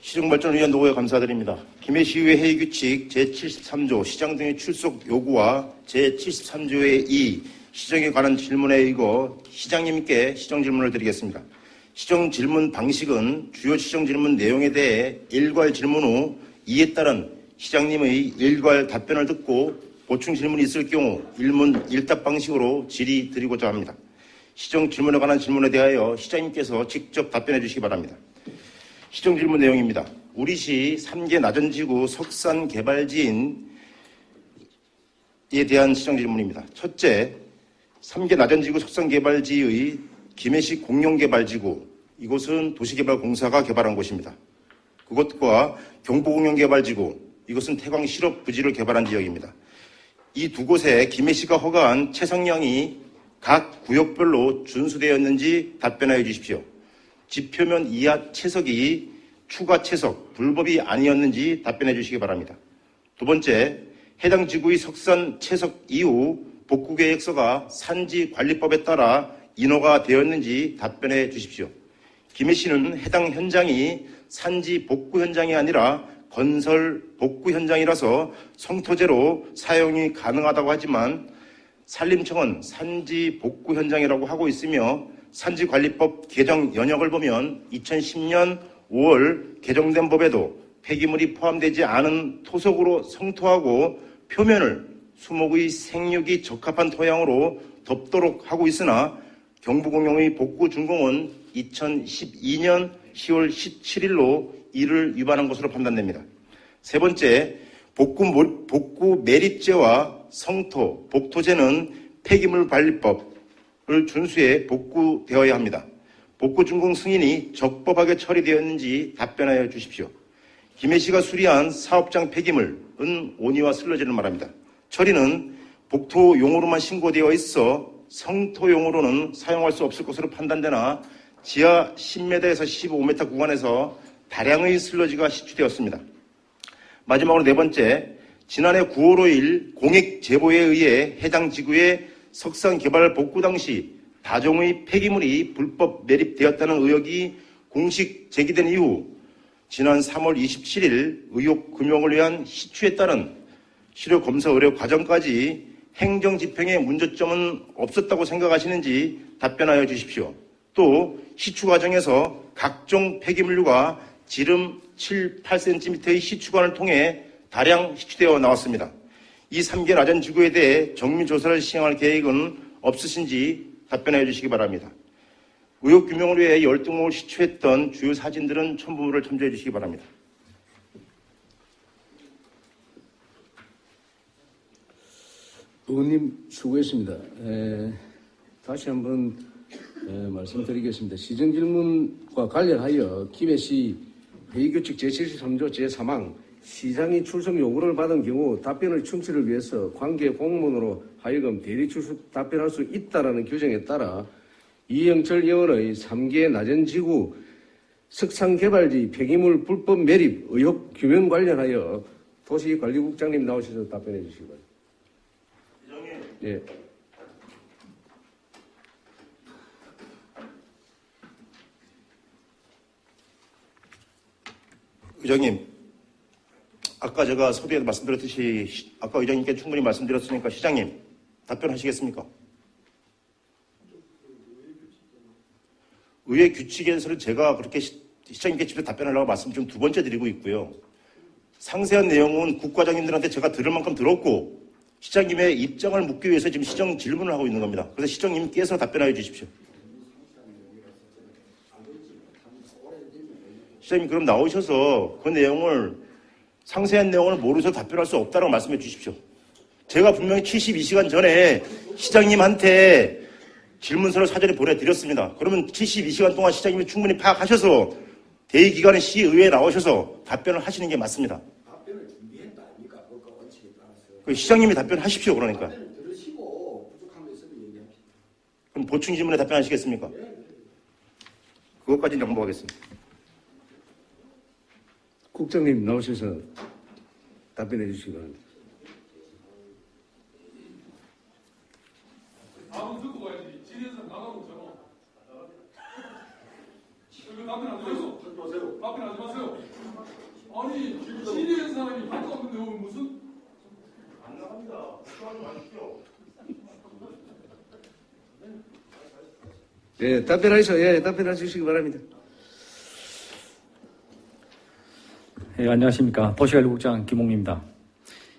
시정발전을 위한 노고에 감사드립니다. 김해시의회 회의규칙 제73조 시장 등의 출석 요구와 제73조의 2 시정에 관한 질문에 의거 시장님께 시정질문을 드리겠습니다. 시정질문 방식은 주요 시정질문 내용에 대해 일괄 질문 후 이에 따른 시장님의 일괄 답변을 듣고 보충 질문이 있을 경우 일문 일답 방식으로 질의드리고자 합니다. 시정질문에 관한 질문에 대하여 시장님께서 직접 답변해 주시기 바랍니다. 시정질문 내용입니다. 우리시 3개 나전지구 석산개발지인에 대한 시정질문입니다. 첫째, 3개 나전지구 석산개발지의 김해시 공용개발지구, 이곳은 도시개발공사가 개발한 곳입니다. 그것과 경부공용개발지구, 이것은 태광실업부지를 개발한 지역입니다. 이 두 곳에 김해시가 허가한 채석량이 각 구역별로 준수되었는지 답변하여 주십시오. 지표면 이하 채석이 추가 채석, 불법이 아니었는지 답변해 주시기 바랍니다. 두 번째, 해당 지구의 석산 채석 이후 복구계획서가 산지관리법에 따라 인허가 되었는지 답변해 주십시오. 김해시는 해당 현장이 산지 복구 현장이 아니라 건설 복구 현장이라서 성토제로 사용이 가능하다고 하지만 산림청은 산지 복구 현장이라고 하고 있으며 산지관리법 개정 연역을 보면 2010년 5월 개정된 법에도 폐기물이 포함되지 않은 토속으로 성토하고 표면을 수목의 생육이 적합한 토양으로 덮도록 하고 있으나 경부공용의 복구 준공은 2012년 10월 17일로 이를 위반한 것으로 판단됩니다. 세 번째, 복구 매립제와 성토, 복토제는 폐기물 관리법을 준수해 복구되어야 합니다. 복구 준공 승인이 적법하게 처리되었는지 답변하여 주십시오. 김해시가 수리한 사업장 폐기물은 온이와 슬러지를 말합니다. 처리는 복토용으로만 신고되어 있어 성토용으로는 사용할 수 없을 것으로 판단되나 지하 10m에서 15m 구간에서 다량의 슬러지가 시추되었습니다. 마지막으로 네 번째, 지난해 9월 5일 공익 제보에 의해 해당 지구의 석산 개발 복구 당시 다종의 폐기물이 불법 매립되었다는 의혹이 공식 제기된 이후 지난 3월 27일 의혹 규명을 위한 시추에 따른 실효 검사 의뢰 과정까지 행정집행에 문제점은 없었다고 생각하시는지 답변하여 주십시오. 또 시추 과정에서 각종 폐기물류가 지름 7, 8cm의 시추관을 통해 다량 시추되어 나왔습니다. 이 3개 나전 지구에 대해 정밀조사를 시행할 계획은 없으신지 답변해 주시기 바랍니다. 의혹 규명을 위해 열등목을 시추했던 주요 사진들은 첨부를 첨부해 주시기 바랍니다. 의원님 수고했습니다. 다시 한번 말씀드리겠습니다. 시정질문과 관련하여 김해시 회의규칙 제73조 제3항 시장이 출석 요구를 받은 경우 답변을 충실을 위해서 관계 공무원으로 하여금 대리 출석 답변할 수 있다라는 규정에 따라 이영철 의원의 3개 나전지구 석산개발지 폐기물 불법 매립 의혹 규명 관련하여 도시관리국장님 나오셔서 답변해 주시기 바랍니다. 예. 의장님, 아까 제가 서두에 말씀드렸듯이 아까 의장님께 충분히 말씀드렸으니까 시장님 답변하시겠습니까? 의회 규칙에서는 제가 그렇게 시장님께 직접 답변하려고 말씀 좀 두 번째 드리고 있고요. 상세한 내용은 국과장님들한테 제가 들을 만큼 들었고 시장님의 입장을 묻기 위해서 지금 시정 질문을 하고 있는 겁니다. 그래서 시장님께서 답변하여 주십시오. 시장님 그럼 나오셔서 그 내용을 상세한 내용을 모르셔서 답변할 수 없다고 말씀해 주십시오. 제가 분명히 72시간 전에 시장님한테 질문서를 사전에 보내드렸습니다. 그러면 72시간 동안 시장님이 충분히 파악하셔서 대의기관의 시의회에 나오셔서 답변을 하시는 게 맞습니다. 답변을 준비했다 아닙니까? 그거 원칙에 따라서. 그 시장님이 답변하십시오. 그러니까. 답변을 들으시고 부족한 거 있으면 얘기합시다. 그럼 보충 질문에 답변하시겠습니까? 그것까지는 양보하겠습니다. 국장님 나오셔서 답변해 주시기 바랍니다. 다음 듣고 가야지. 질의에서 나가고 저거. 답변 안 되겠어. 답변하지 마세요. 아니 질의한 사람이 밖에 없는데 오늘 무슨 안 나갑니다. 수고하지 마십시오. 예, 답변하시죠. 예, 답변해 주시기 바랍니다. 예, 안녕하십니까. 도시관리국장 김홍입니다.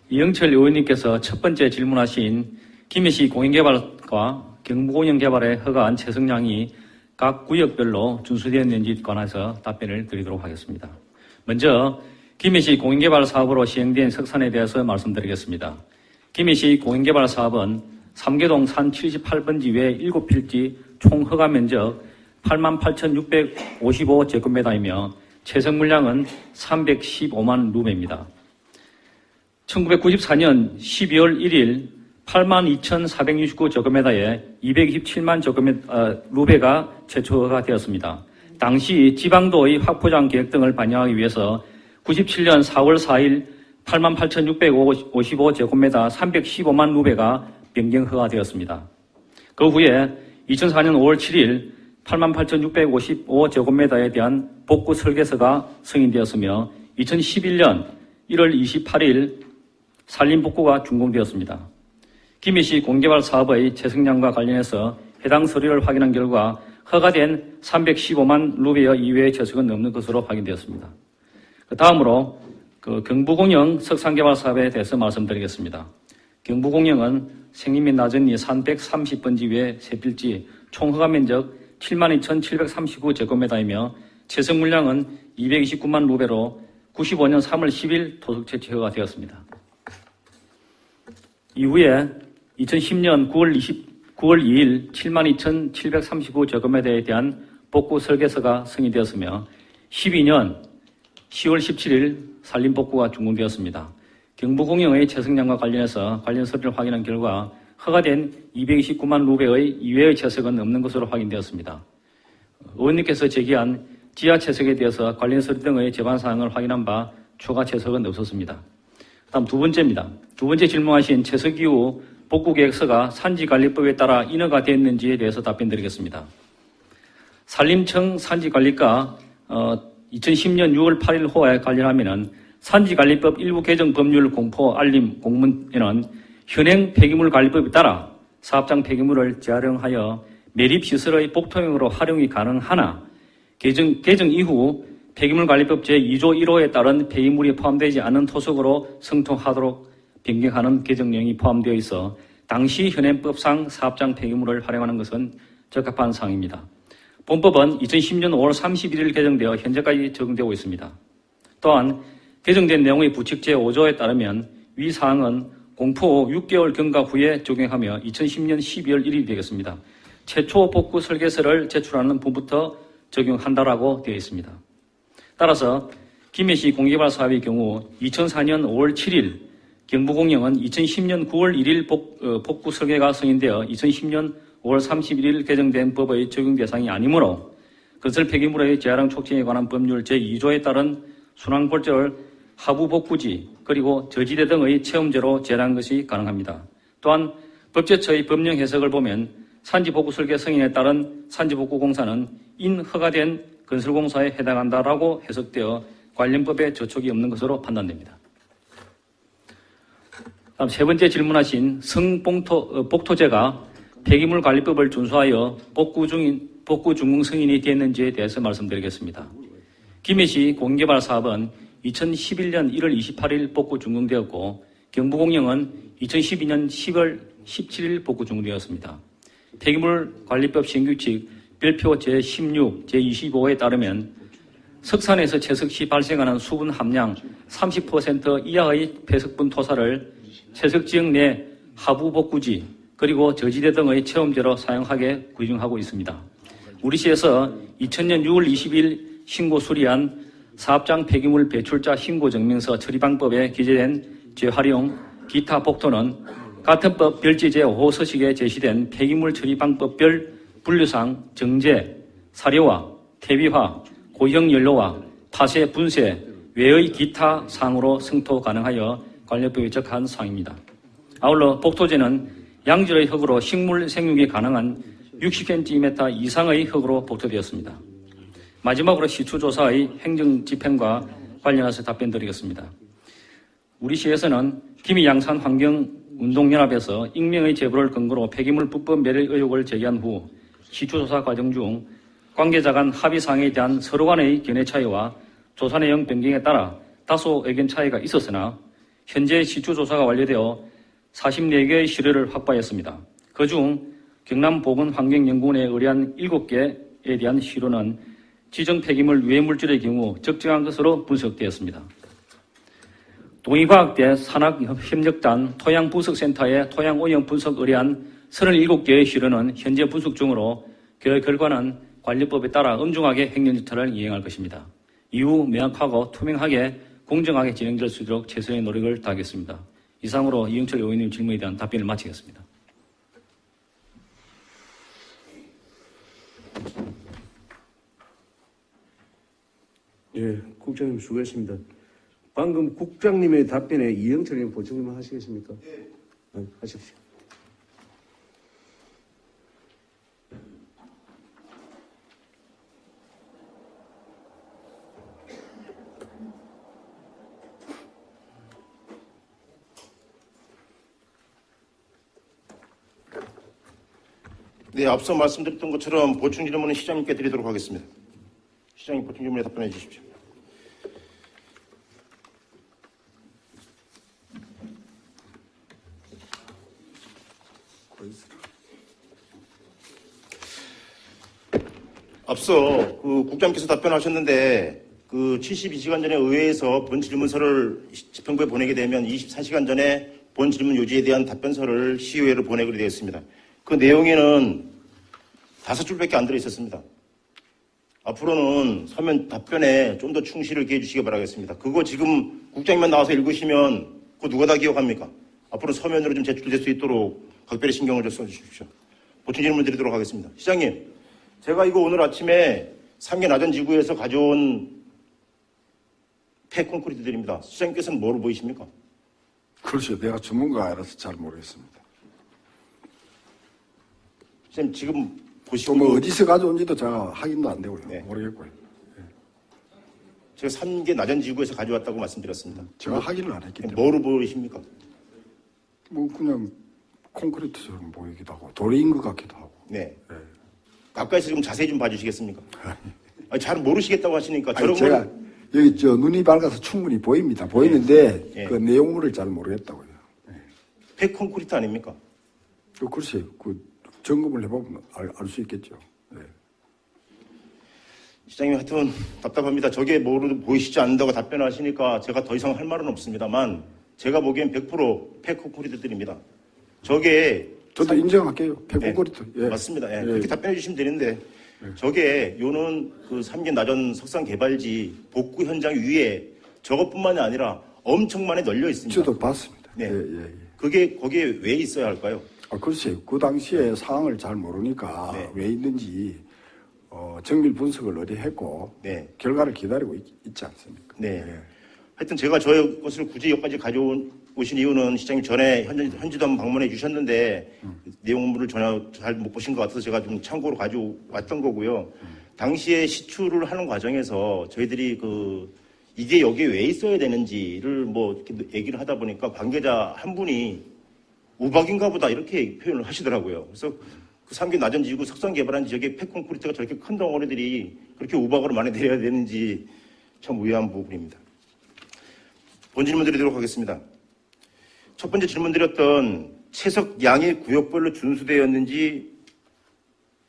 이영철 의원님께서 첫 번째 질문하신 김해시 공영개발과 경부공영개발에 허가한 채석량이 각 구역별로 준수되었는지 관해서 답변을 드리도록 하겠습니다. 먼저 김해시 공영개발 사업으로 시행된 석산에 대해서 말씀드리겠습니다. 김해시 공영개발 사업은 삼계동 산 78번지 외 7필지 총 허가 면적 88,655제곱미터이며 채석 물량은 315만 루베입니다. 1994년 12월 1일 82,469제곱미터에 227만 루베가 최초 허가되었습니다. 당시 지방도의 확포장 계획 등을 반영하기 위해서 97년 4월 4일 88,655제곱미터 315만 루베가 변경 허가되었습니다. 그 후에 2004년 5월 7일 88,655제곱미터에 대한 복구 설계서가 승인되었으며 2011년 1월 28일 산림복구가 준공되었습니다. 김해시 공개발 사업의 채석량과 관련해서 해당 서류를 확인한 결과 허가된 315만 루베어 이외의 채석은 없는 것으로 확인되었습니다. 다음으로 경부공영 석산개발 사업에 대해서 말씀드리겠습니다. 경부공영은 생림 및 낮은리 산 130번지 외 3필지 총 허가 면적 72,739제곱미터이며 채석 물량은 229만 루베로 95년 3월 10일 토속 채취 허가되었습니다. 이후에 2010년 9월 2일 72,739제곱미터에 대한 복구 설계서가 승인되었으며 12년 10월 17일 산림복구가 준공되었습니다. 경부공영의 채석량과 관련해서 관련 서류를 확인한 결과 허가된 229만 루베의 이외의 채석은 없는 것으로 확인되었습니다. 의원님께서 제기한 지하 채석에 대해서 관련 서류 등의 제반 사항을 확인한 바 추가 채석은 없었습니다. 다음 두 번째입니다. 두 번째 질문하신 채석 이후 복구 계획서가 산지관리법에 따라 인허가 됐는지에 대해서 답변드리겠습니다. 산림청 산지관리과 2010년 6월 8일 호에 관련하면은 산지관리법 일부 개정 법률 공포 알림 공문에는 현행 폐기물관리법에 따라 사업장 폐기물을 재활용하여 매립시설의 복토형으로 활용이 가능하나 개정 이후 폐기물관리법 제2조 1호에 따른 폐기물이 포함되지 않은 토속으로 성통하도록 변경하는 개정령이 포함되어 있어 당시 현행법상 사업장 폐기물을 활용하는 것은 적합한 사항입니다. 본법은 2010년 5월 31일 개정되어 현재까지 적용되고 있습니다. 또한 개정된 내용의 부칙 제5조에 따르면 위 사항은 공포 후 6개월 경과 후에 적용하며 2010년 12월 1일이 되겠습니다. 최초 복구 설계서를 제출하는 분부터 적용한다라고 되어 있습니다. 따라서 김해시 공개발 사업의 경우 2004년 5월 7일 경부공영은 2010년 9월 1일 복구 설계가 승인되어 2010년 5월 31일 개정된 법의 적용 대상이 아니므로 건설 폐기물의 재활용 촉진에 관한 법률 제2조에 따른 순환골절 하부 복구지 그리고 저지대 등의 체험제로 재활한 것이 가능합니다. 또한 법제처의 법령 해석을 보면 산지복구 설계 승인에 따른 산지복구공사는 인허가된 건설공사에 해당한다라고 해석되어 관련 법에 저촉이 없는 것으로 판단됩니다. 다음 세 번째 질문하신 복토제가 폐기물관리법을 준수하여 복구 준공 승인이 됐는지에 대해서 말씀드리겠습니다. 김해시 공개발 사업은 2011년 1월 28일 복구 준공되었고 경부공영은 2012년 10월 17일 복구 준공되었습니다. 폐기물관리법 신규칙 별표 제16, 제25에 따르면 석산에서 채석 시 발생하는 수분 함량 30% 이하의 폐석분 토사를 채석 지역 내 하부 복구지 그리고 저지대 등의 체험제로 사용하게 규정하고 있습니다. 우리시에서 2000년 6월 20일 신고 수리한 사업장 폐기물 배출자 신고 증명서 처리방법에 기재된 재활용 기타 복토는 같은 법 별지 제5호 서식에 제시된 폐기물 처리방법별 분류상 정제, 사료화, 퇴비화, 고형 연료와 파쇄, 분쇄 외의 기타 사항으로 승토 가능하여 관련법에 적합한 사항입니다. 아울러 복토제는 양질의 흙으로 식물 생육이 가능한 60cm 이상의 흙으로 복토되었습니다. 마지막으로 시추조사의 행정집행과 관련해서 답변 드리겠습니다. 우리 시에서는 김해양산 환경운동연합에서 익명의 제보를 근거로 폐기물 불법 매립 의혹을 제기한 후 시추조사 과정 중 관계자 간 합의사항에 대한 서로 간의 견해 차이와 조사 내용 변경에 따라 다소 의견 차이가 있었으나 현재 시추조사가 완료되어 44개의 시료를 확보하였습니다. 그중 경남보건환경연구원에 의뢰한 7개에 대한 시료는 지정 폐기물 유해 물질의 경우 적정한 것으로 분석되었습니다. 동의과학대 산학협력단 토양분석센터에 토양오염 분석 의뢰한 37개의 시료는 현재 분석 중으로 그 결과는 관리법에 따라 엄중하게 행정절차를 이행할 것입니다. 이후 명확하고 투명하게 공정하게 진행될 수 있도록 최선의 노력을 다하겠습니다. 이상으로 이영철 의원님 질문에 대한 답변을 마치겠습니다. 예, 국장님 수고했습니다. 방금 국장님의 답변에 이영철 의원 보충 좀 하시겠습니까? 네. 하십시오. 네, 앞서 말씀드렸던 것처럼 보충 질문은 시장님께 드리도록 하겠습니다. 시장님 보충 질문에 답변해 주십시오. 앞서 국장님께서 답변하셨는데 72시간 전에 의회에서 본 질문서를 집행부에 보내게 되면 24시간 전에 본 질문 요지에 대한 답변서를 시의회로 보내기로 되어 있습니다. 그 내용에는 5줄밖에 안 들어있었습니다. 앞으로는 서면 답변에 좀 더 충실을 기해 주시기 바라겠습니다. 그거 지금 국장님만 나와서 읽으시면 그거 누가 다 기억합니까? 앞으로 서면으로 좀 제출될 수 있도록 각별히 신경을 좀 써주십시오. 보충 질문 드리도록 하겠습니다. 시장님, 제가 이거 오늘 아침에 3개 나전지구에서 가져온 폐콘크리트들입니다. 시장님께서는 뭐로 보이십니까? 글쎄요, 내가 전문가가 아니라서 잘 모르겠습니다. 시장님 지금 보시고 또 뭐 어디서 가져온지도 제가 확인도 안 되고요. 네. 모르겠고요. 제가 3개 나전지구에서 가져왔다고 말씀드렸습니다. 제가 확인을 안 했기 때문에. 뭐로 보이십니까? 뭐 그냥 콘크리트처럼 보이기도 하고 돌인 것 같기도 하고. 네. 네. 가까이서 좀 자세히 좀 봐주시겠습니까? 아니, 잘 모르시겠다고 하시니까 아니, 저런 제가 걸 여기 눈이 밝아서 충분히 보입니다. 보이는데 네. 그 내용물을 잘 모르겠다고요. 폐콘크리트 아닙니까? 글쎄요, 점검을 해보면 알 수 있겠죠. 네. 시장님 하여튼 답답합니다. 저게 뭐로 보이시지 않는다고 답변하시니까 제가 더 이상 할 말은 없습니다만 제가 보기엔 100% 폐콘크리트들입니다. 저게 저도 인정할게요. 폐콘크리트. 네, 예. 맞습니다. 예, 예. 그렇게 답변해 주시면 되는데 저게 요는 3개 나전 석상 개발지 복구 현장 위에 저것뿐만이 아니라 엄청 많이 널려 있습니다. 저도 봤습니다. 네. 예. 그게 거기에 왜 있어야 할까요? 글쎄요. 그 당시에 상황을 잘 모르니까 네. 왜 있는지 정밀 분석을 의뢰했고 네. 결과를 기다리고 있지 않습니까? 네. 하여튼 제가 저의 것을 굳이 여기까지 가져오신 이유는 시장님 전에 현지도 한번 방문해 주셨는데 내용물을 전혀 잘 못 보신 것 같아서 제가 좀 참고로 가져왔던 거고요. 당시에 시추를 하는 과정에서 저희들이 이게 여기에 왜 있어야 되는지를 뭐 이렇게 얘기를 하다 보니까 관계자 한 분이 우박인가 보다 이렇게 표현을 하시더라고요. 그래서 그 3개 나전지구 석상 개발한 지역에 폐콘크리트가 저렇게 큰 덩어리들이 그렇게 우박으로 많이 내려야 되는지 참 의아한 부분입니다. 본 질문 드리도록 하겠습니다. 첫 번째 질문 드렸던 채석양이 구역별로 준수되었는지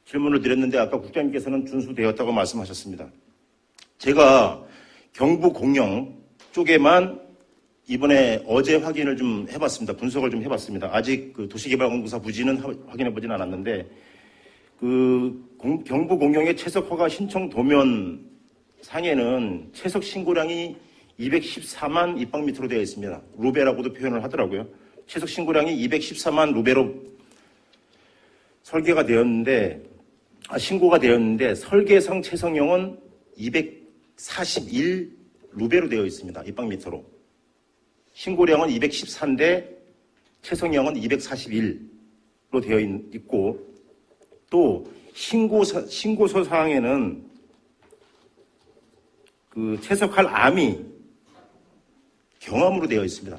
질문을 드렸는데 아까 국장님께서는 준수되었다고 말씀하셨습니다. 제가 경부 공영 쪽에만 이번에 어제 확인을 좀 해봤습니다. 분석을 좀 해봤습니다. 아직 도시개발공사 부지는 확인해보진 않았는데 경부 공영의 채석 허가 신청 도면 상에는 채석 신고량이 214만 입방미터로 되어 있습니다. 루베라고도 표현을 하더라고요. 채석 신고량이 214만 루베로 설계가 되었는데 신고가 되었는데 설계상 채석량은 241 루베로 되어 있습니다. 입방미터로. 신고량은 214인데 채석량은 241로 되어 있고 또 신고서 사항에는 채석할 암이 경암으로 되어 있습니다.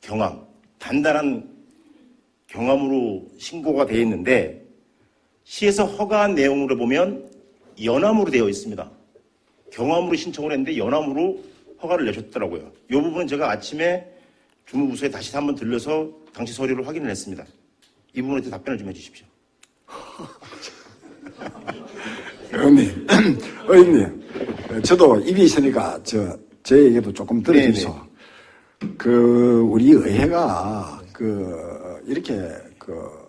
경암. 단단한 경암으로 신고가 되어 있는데 시에서 허가한 내용으로 보면 연암으로 되어 있습니다. 경암으로 신청을 했는데 연암으로 허가를 내줬더라고요. 이 부분은 제가 아침에 주무부서에 다시 한번 들려서 당시 서류를 확인을 했습니다. 이 부분에 대해서 답변을 좀 해주십시오. 의원님, 저도 입이 있으니까 제 얘기도 조금 들어주소. 우리 의회가 이렇게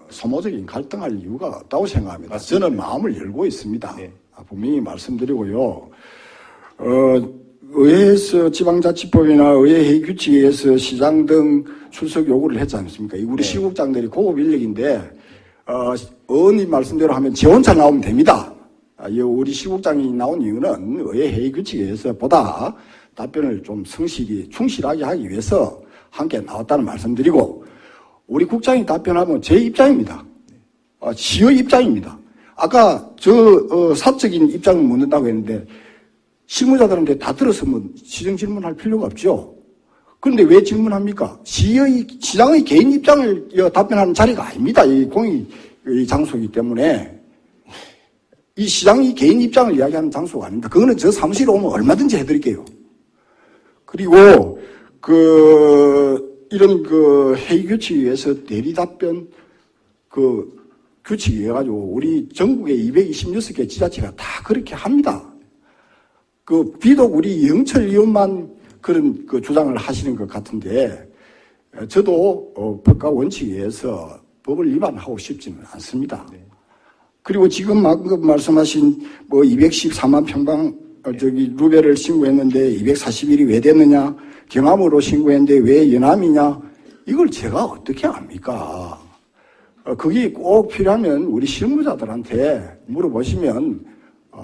소모적인 갈등할 이유가 없다고 생각합니다. 맞습니다. 저는 마음을 열고 있습니다. 네. 분명히 말씀드리고요. 의회에서 지방자치법이나 의회회의 규칙에 의해서 시장 등 출석 요구를 했지 않습니까? 우리 네. 시국장들이 고급 인력인데, 의원님 말씀대로 하면 제 혼자 나오면 됩니다. 우리 시국장이 나온 이유는 의회회의 규칙에 의해서 보다 답변을 좀 충실하게 하기 위해서 함께 나왔다는 말씀드리고, 우리 국장이 답변하면 제 입장입니다. 시의 입장입니다. 아까 사적인 입장을 묻는다고 했는데, 실무자들한테 다 들었으면 시정 질문할 필요가 없죠. 그런데 왜 질문합니까? 시장의 개인 입장을 답변하는 자리가 아닙니다. 이 공의 장소이기 때문에. 이 시장이 개인 입장을 이야기하는 장소가 아닙니다. 그거는 저 사무실에 오면 얼마든지 해드릴게요. 그리고, 이런 회의 규칙에 의해서 대리 답변, 규칙에 의해 가지고 우리 전국의 226개 지자체가 다 그렇게 합니다. 비록 우리 영철 의원만 그런 주장을 하시는 것 같은데, 저도 법과 원칙에 의해서 법을 위반하고 싶지는 않습니다. 네. 그리고 지금 방금 말씀하신 214만 평방 루베를 신고했는데 241이 왜 됐느냐, 경암으로 신고했는데 왜 연암이냐, 이걸 제가 어떻게 압니까? 그게 꼭 필요하면 우리 실무자들한테 물어보시면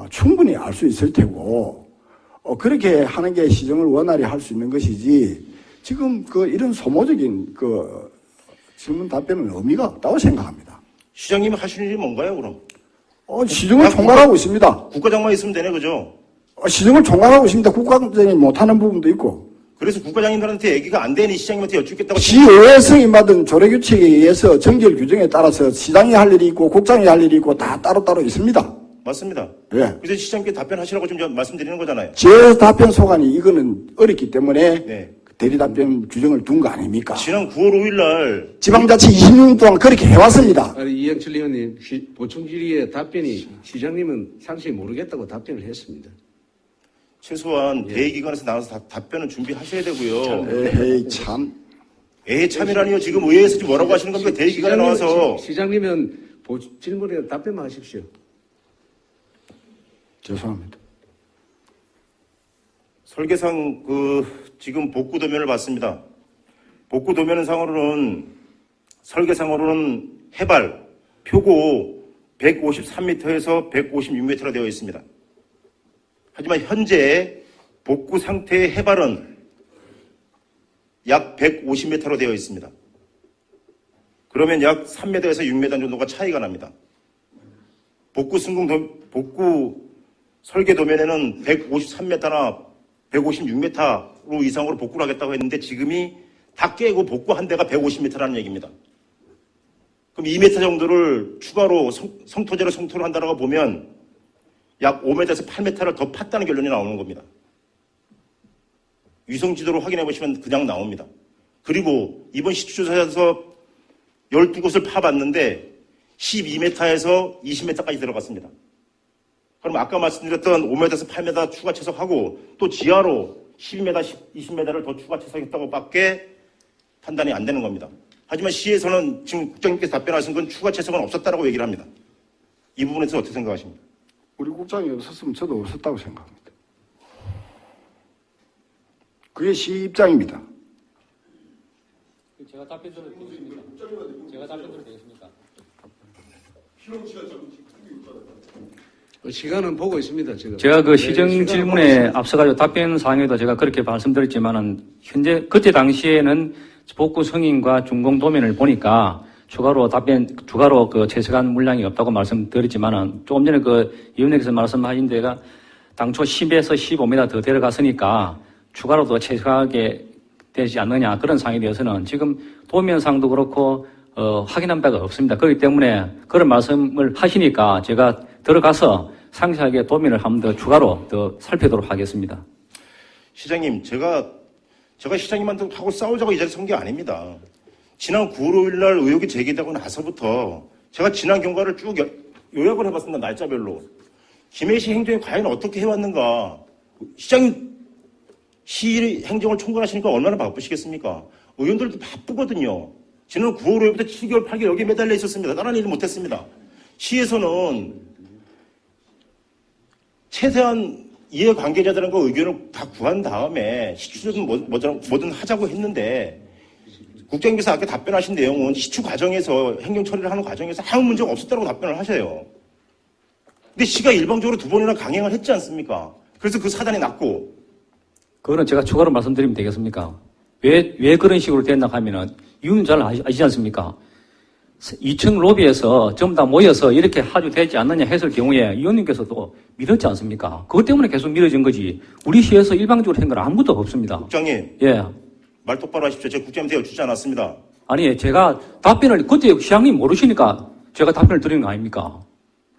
충분히 알 수 있을 테고, 그렇게 하는 게 시정을 원활히 할 수 있는 것이지, 지금 이런 소모적인 질문 답변은 의미가 없다고 생각합니다. 시장님이 하시는 일이 뭔가요, 그럼? 시정을 총괄하고 있습니다. 국과장만 있으면 되네, 그죠? 시정을 총괄하고 있습니다. 국가장이 못하는 부분도 있고. 그래서 국과장님들한테 얘기가 안 되니 시장님한테 여쭙겠다고. 시의회 승인받은 조례규칙에 의해서 정결 규정에 따라서 시장이 할 일이 있고 국장이 할 일이 있고 다 따로따로 있습니다. 맞습니다. 예. 그래서 시장님께 답변하시라고 좀 말씀드리는 거잖아요. 제 답변 소관이 이거는 어렵기 때문에 네. 대리 답변 규정을 둔 거 아닙니까? 지난 9월 5일 날 지방자치 20년 동안 그렇게 해왔습니다. 아니, 이영철 의원님, 보충 질의의 답변이 시장님은 상세히 모르겠다고 답변을 했습니다. 최소한 대의기관에서 나와서 답변을 준비하셔야 되고요. 에헤이 참. 참이라니요. 지금 의회에서 지금 뭐라고 하시는 겁니까? 대의기관에 나와서. 시장님은 질문에 답변만 하십시오. 죄송합니다. 설계상 지금 복구 도면을 봤습니다. 복구 도면상으로는 설계상으로는 해발 표고 153m에서 156m로 되어 있습니다. 하지만 현재 복구 상태의 해발은 약 150m로 되어 있습니다. 그러면 약 3m에서 6m 정도가 차이가 납니다. 복구 설계 도면에는 153m나 156m로 이상으로 복구를 하겠다고 했는데 지금이 다 깨고 복구 한 대가 150m라는 얘기입니다. 그럼 2m 정도를 추가로 성토제로 성토를 한다고 보면 약 5m에서 8m를 더 팠다는 결론이 나오는 겁니다. 위성지도로 확인해 보시면 그냥 나옵니다. 그리고 이번 시추조사에서 12곳을 파봤는데 12m에서 20m까지 들어갔습니다. 그럼 아까 말씀드렸던 5m에서 8m 추가 채석하고 또 지하로 12m, 20m를 더 추가 채석했다고 밖에 판단이 안 되는 겁니다. 하지만 시에서는 지금 국장님께서 답변하신 건 추가 채석은 없었다라고 얘기를 합니다. 이 부분에서 어떻게 생각하십니까? 우리 국장이 없었으면 저도 없었다고 생각합니다. 그게 시 입장입니다. 제가 답변 드려도 되겠습니까? 제가 답변 드려도 되겠습니까? 시간은 보고 있습니다, 지금. 제가 시정 시간은 질문에 보고 앞서가지고 답변 사항에도 제가 그렇게 말씀드렸지만은, 그때 당시에는 복구 승인과 준공 도면을 보니까 추가로 채석한 물량이 없다고 말씀드렸지만은, 조금 전에 위원님께서 말씀하신 데가 당초 10에서 15m 더 데려갔으니까 추가로 더 채석하게 되지 않느냐 그런 사항에 대해서는 지금 도면상도 그렇고 확인한 바가 없습니다. 그렇기 때문에 그런 말씀을 하시니까 제가 들어가서 상세하게 도면을 한 번 더 추가로 더 살펴보도록 하겠습니다. 시장님, 제가 시장님한테 하고 싸우자고 이 자리에 선 게 아닙니다. 지난 9월 5일 날 의혹이 제기되고 나서부터 제가 지난 경과를 쭉 요약을 해봤습니다. 날짜별로. 김해시 행정이 과연 어떻게 해왔는가. 시장님 시 행정을 총괄하시니까 얼마나 바쁘시겠습니까? 의원들도 바쁘거든요. 지난 9월 5일부터 7개월, 8개월 여기에 매달려 있었습니다. 다른 일을 못했습니다. 시에서는 최대한 이해관계자들과 의견을 다 구한 다음에 시추든 뭐든 하자고 했는데 국장님께서 아까 답변하신 내용은 시추 과정에서 행정 처리를 하는 과정에서 아무 문제가 없었다고 답변을 하셔요. 근데 시가 일방적으로 2번이나 강행을 했지 않습니까? 그래서 그 사단이 났고. 그거는 제가 추가로 말씀드리면 되겠습니까? 왜 그런 식으로 됐나 하면은 이유는 잘 아시지 않습니까? 2층 로비에서 전부 다 모여서 이렇게 하주 되지 않느냐 했을 경우에 의원님께서도 믿었지 않습니까? 그것 때문에 계속 미뤄진 거지. 우리 시에서 일방적으로 한 건 아무것도 없습니다. 국장님. 예. 말 똑바로 하십시오. 제가 국장님한테 여쭙지 않았습니다. 아니, 제가 답변을, 그때 시장님 모르시니까 제가 답변을 드리는 거 아닙니까?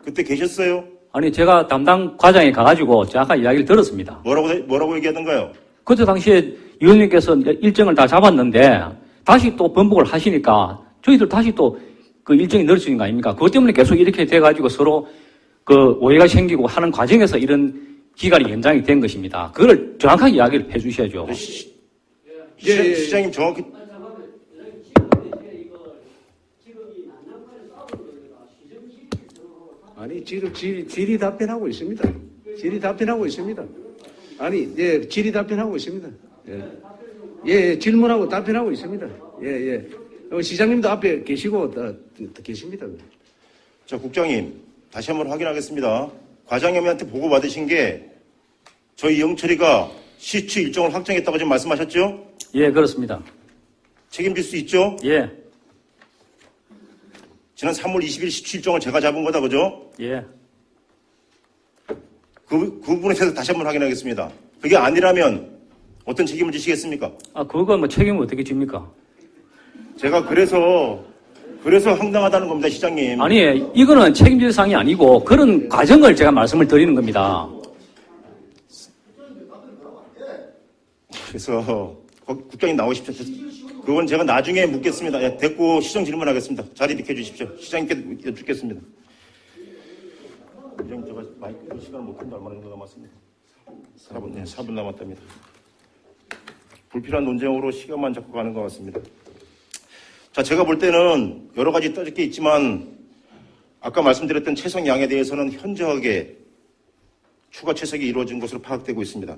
그때 계셨어요? 아니, 제가 담당 과장에 가가지고 제가 이야기를 들었습니다. 뭐라고 얘기하던가요? 그때 당시에 의원님께서 일정을 다 잡았는데 다시 또 번복을 하시니까 저희들 다시 또 그 일정이 늘어지는 거 아닙니까? 그것 때문에 계속 이렇게 돼가지고 서로 그 오해가 생기고 하는 과정에서 이런 기간이 연장이 된 것입니다. 그걸 정확하게 이야기를 해 주셔야죠. 시장님 정확히. 아니, 지금 질의 답변하고 있습니다. 질의 답변하고 있습니다. 아니, 예, 질의 답변하고 있습니다. 예, 질문하고 답변하고 있습니다. 예. 시장님도 앞에 계시고, 계십니다. 자, 국장님, 다시 한번 확인하겠습니다. 과장님한테 보고받으신 게 저희 영철이가 시추 일정을 확정했다고 지금 말씀하셨죠? 예, 그렇습니다. 책임질 수 있죠? 예, 지난 3월 20일 시추 일정을 제가 잡은 거다, 그죠? 예. 그 부분에 대해서 다시 한번 확인하겠습니다. 그게 아니라면 어떤 책임을 지시겠습니까? 그거 뭐 책임을 어떻게 집니까? 제가 그래서 황당하다는 겁니다, 시장님. 아니, 이거는 책임질 사항이 아니고 그런 과정을 제가 말씀을 드리는 겁니다. 그래서 국장님 나오십시오. 그건 제가 나중에 묻겠습니다. 예, 됐고 시정 질문하겠습니다. 자리 비켜주십시오. 시장님께 여쭙겠습니다. 시장님, 제가 마이크 시간을 못 했는데 얼마나 정도 남았습니까? 4분 남았답니다. 불필요한 논쟁으로 시간만 잡고 가는 것 같습니다. 자, 제가 볼 때는 여러 가지 떠질 게 있지만 아까 말씀드렸던 채석양에 대해서는 현저하게 추가 채석이 이루어진 것으로 파악되고 있습니다.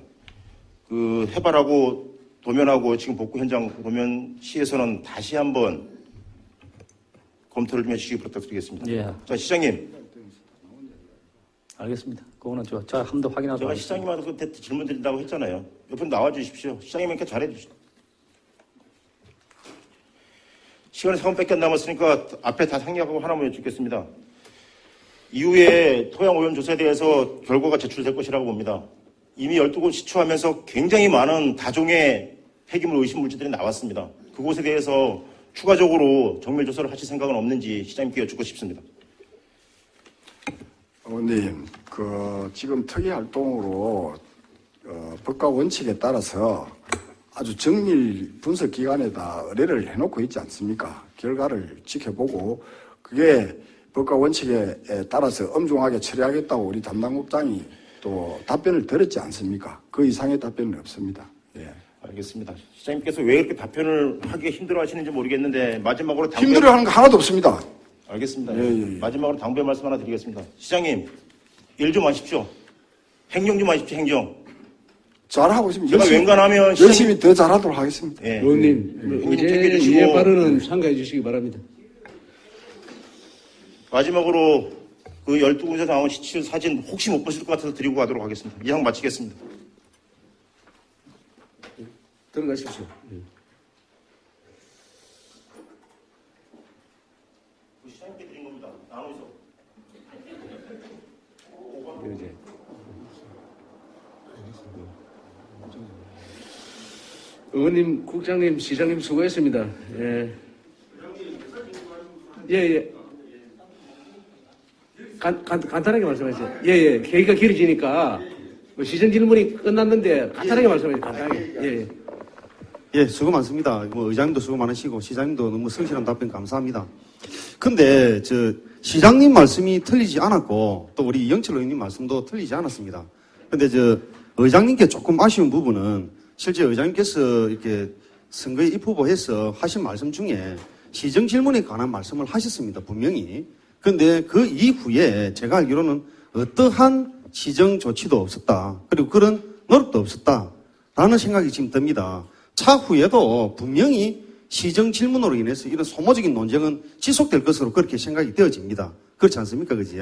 그 해발하고 도면하고 지금 복구 현장 도면 시에서는 다시 한번 검토를 좀 해주시기 부탁드리겠습니다. 예. 자, 시장님. 알겠습니다. 그거는 제가 한 번 더 확인하도록 제가 하겠습니다. 시장님한테 그때 질문 드린다고 했잖아요. 옆으로 나와 주십시오. 시장님께 잘해 주시죠. 시간이 3분밖에 안 남았으니까 앞에 다 상기하고 하나만 여쭙겠습니다. 이후에 토양 오염 조사에 대해서 결과가 제출될 것이라고 봅니다. 이미 12곳 시추하면서 굉장히 많은 다종의 폐기물 의심 물질들이 나왔습니다. 그곳에 대해서 추가적으로 정밀 조사를 하실 생각은 없는지 시장님께 여쭙고 싶습니다. 의원님, 지금 특이 활동으로 법과 원칙에 따라서 아주 정밀 분석 기관에다 의뢰를 해놓고 있지 않습니까? 결과를 지켜보고 그게 법과 원칙에 따라서 엄중하게 처리하겠다고 우리 담당국장이 또 답변을 드렸지 않습니까? 그 이상의 답변은 없습니다. 예. 알겠습니다. 시장님께서 왜 이렇게 답변을 하기 힘들어 하시는지 모르겠는데 마지막으로 힘들어하는 거 하나도 없습니다. 알겠습니다. 예. 마지막으로 당부의 말씀 하나 드리겠습니다. 시장님, 일 좀 하십시오. 행정 좀 하십시오, 행정. 잘하고 있습니다. 제가 웬간하면 열심히 더 잘하도록 하겠습니다. 예. 의원님, 행정 어제 챙겨주시고. 이해 발언은 참가해 주시기 바랍니다. 마지막으로 그 12곳에서 나온 시출 사진 혹시 못 보실 것 같아서 드리고 가도록 하겠습니다. 이상 마치겠습니다. 들어가십시오. 시장님께 드린 겁니다. 나눠서. 의원님, 국장님, 시장님 수고했습니다. 예. 예. 간단하게 말씀하세요. 예. 회의가 길어지니까 시정 질문이 끝났는데 간단하게 말씀하세요. 간단하게. 예. 예, 수고 많습니다. 의장님도 수고 많으시고 시장님도 너무 성실한 답변 감사합니다. 근데 시장님 말씀이 틀리지 않았고 또 우리 이영철 의원님 말씀도 틀리지 않았습니다. 근데 의장님께 조금 아쉬운 부분은 실제 의장님께서 이렇게 선거에 입후보해서 하신 말씀 중에 시정 질문에 관한 말씀을 하셨습니다. 분명히. 근데 그 이후에 제가 알기로는 어떠한 시정 조치도 없었다. 그리고 그런 노력도 없었다. 라는 생각이 지금 듭니다. 차후에도 분명히 시정 질문으로 인해서 이런 소모적인 논쟁은 지속될 것으로 그렇게 생각이 되어집니다. 그렇지 않습니까? 그지?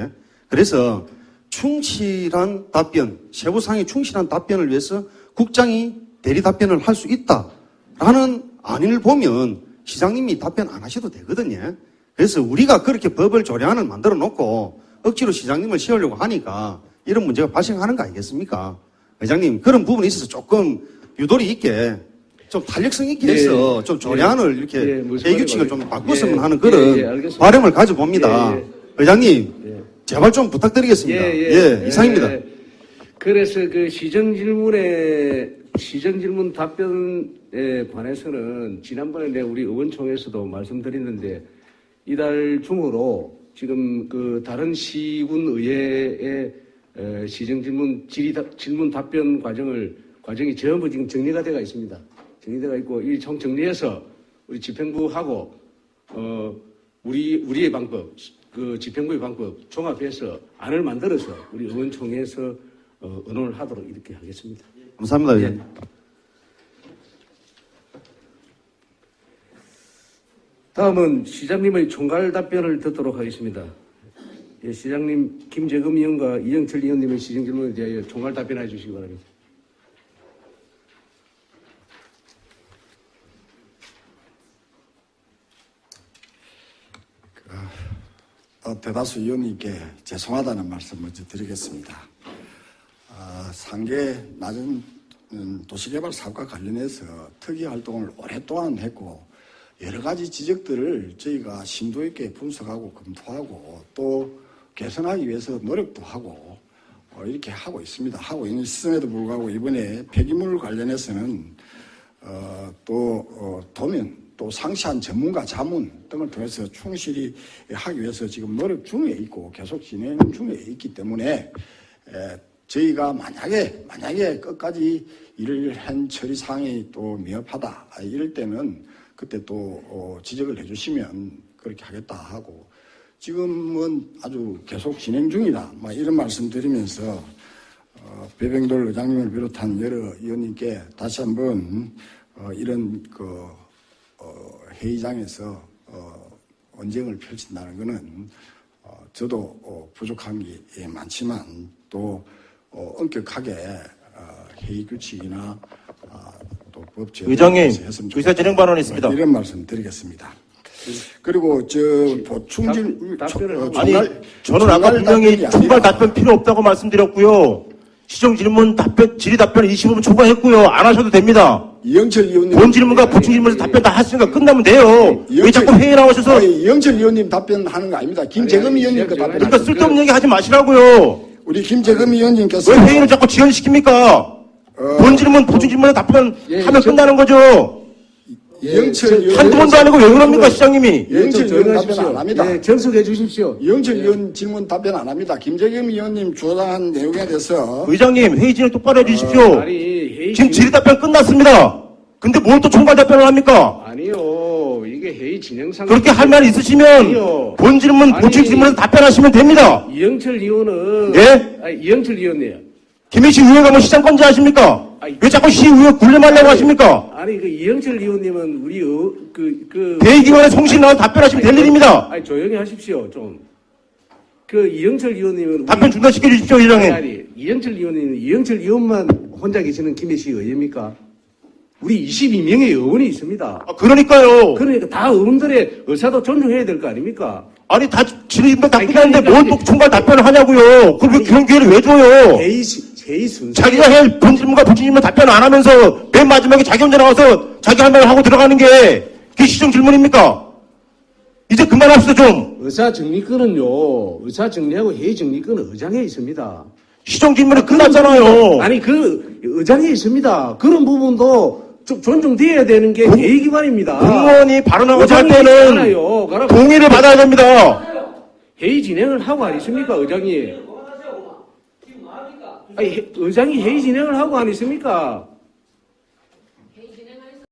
그래서 충실한 답변, 세부사항에 충실한 답변을 위해서 국장이 대리 답변을 할 수 있다라는 안을 보면 시장님이 답변 안 하셔도 되거든요. 그래서 우리가 그렇게 법을 조례안을 만들어 놓고 억지로 시장님을 세우려고 하니까 이런 문제가 발생하는 거 아니겠습니까? 회장님, 그런 부분에 있어서 조금 유도리 있게 좀 탄력성 있게 해서 좀 조례안을 이렇게 회의 규칙을 좀 바꿨으면 하는 그런 바람을 가져봅니다. 회장님, 제발 좀 부탁드리겠습니다. 이상입니다. 그래서 그 시정 질문 답변에 관해서는 지난번에 우리 의원총회에서도 말씀드렸는데 이달 중으로 지금 그 다른 시군 의회의 시정 질문 답변 과정이 전부 지금 정리가 되어 있습니다. 정리되어 있고 이 총 정리해서 우리 집행부하고 우리의 방법, 그 집행부의 방법 종합해서 안을 만들어서 우리 의원총회에서 의논을 하도록 이렇게 하겠습니다. 감사합니다. 의장님. 다음은 시장님의 총괄 답변을 듣도록 하겠습니다. 예, 시장님 김재금 의원과 이영철 의원님의 시정 질문에 대하여 총괄 답변해 주시기 바랍니다. 대다수 의원님께 죄송하다는 말씀 먼저 드리겠습니다. 상계 낮은 도시개발 사업과 관련해서 특위 활동을 오랫동안 했고 여러 가지 지적들을 저희가 심도 있게 분석하고 검토하고 또 개선하기 위해서 노력도 하고 이렇게 하고 있습니다. 하고 있는 시점에도 불구하고 이번에 폐기물 관련해서는 도면 또 상세한 전문가 자문 등을 통해서 충실히 하기 위해서 지금 노력 중에 있고 계속 진행 중에 있기 때문에 저희가 만약에 끝까지 일을 한 처리 사항이 또 미흡하다 이럴 때는 그때 또 지적을 해주시면 그렇게 하겠다 하고 지금은 아주 계속 진행 중이다 이런 말씀 드리면서 배병돌 의장님을 비롯한 여러 의원님께 다시 한번 이런 회의장에서 언쟁을 펼친다는 것은 저도 부족한 게 많지만 또 엄격하게 회의 규칙이나 또 법 제도에 의장님, 했으면 의사 진행 발언이 있습니다. 이런 말씀 드리겠습니다. 그리고 충질 아니, 저는 아까 분명히 총괄 답변 필요 없다고 말씀드렸고요. 시정 질문 질의 답변 25분 초과했고요. 안 하셔도 됩니다. 이영철 의원님 본 질문과 보충 질문에서 답변 다 했으니까 끝나면 돼요. 왜 자꾸 회의에 나오셔서 이영철 의원님 답변하는 거 아닙니다. 김재금 의원님 그 답변. 그러니까 쓸데없는 얘기 하지 마시라고요. 우리 김재금 의원님께서 왜 회의를 자꾸 지연시킵니까? 본 질문, 보충 질문에 답변하면 끝나는 거죠. 이영철 의원 한두 번도 아니고 왜 그럽니까, 시장님이? 이영철 의원 답변 안 합니다. 예, 정숙해 주십시오. 이영철 의원 질문 답변 안 합니다. 김재겸 의원님 주장한 내용에 대해서 의장님, 회의 진행 똑바로 해주십시오. 아니, 회의 지금 질의 답변 끝났습니다. 근데 뭘 또 총괄 답변을 합니까? 아니요. 이게 회의 진행상 그렇게 할 말 있으시면 아니요. 본 질문, 보충 질문에서 답변하시면 됩니다. 이영철 의원은 예? 이영철 의원님. 김희식 의회가 뭐 시장권자 하십니까? 왜 자꾸 시의회 굴림하려고 하십니까? 아니 그 이영철 의원님은 우리 대의기관에 성실히 나와 답변하시면 될 일입니다. 아니 조용히 하십시오 좀. 그 이영철 의원님은 답변 중단시켜 주십시오, 의장님. 아니 이영철 의원님은 이영철 의원만 혼자 계시는 김해시 의회입니까? 우리 22명의 의원이 있습니다. 그러니까요. 그러니까 다 의원들의 의사도 존중해야 될 거 아닙니까? 아니, 다 질의인데 다 아니, 끝났는데 그러니까 뭘 또 총괄 답변을 하냐고요. 그럼 왜 그런 기회를 왜 줘요? 회의 순서. 자기가 할 본질문과 부질문 답변 안 하면서 맨 마지막에 자기 혼자 나와서 자기 할 말을 하고 들어가는 게 그게 시정 질문입니까? 이제 그만합시다 좀. 의사 정리권은요, 의사 정리하고 회의 정리권은 의장에 있습니다. 시정 질문이 끝났잖아요. 아니, 그, 의장에 있습니다. 그런 부분도 좀 존중돼야 되는 게 회의기관입니다. 공무원이 발언하고 할 의장이 때는 있잖아요. 그럼 동의를 받아야 됩니다. 회의 진행을 하고 안 있습니까, 의장이? 아니, 의장이 회의 진행을 하고 안 있습니까?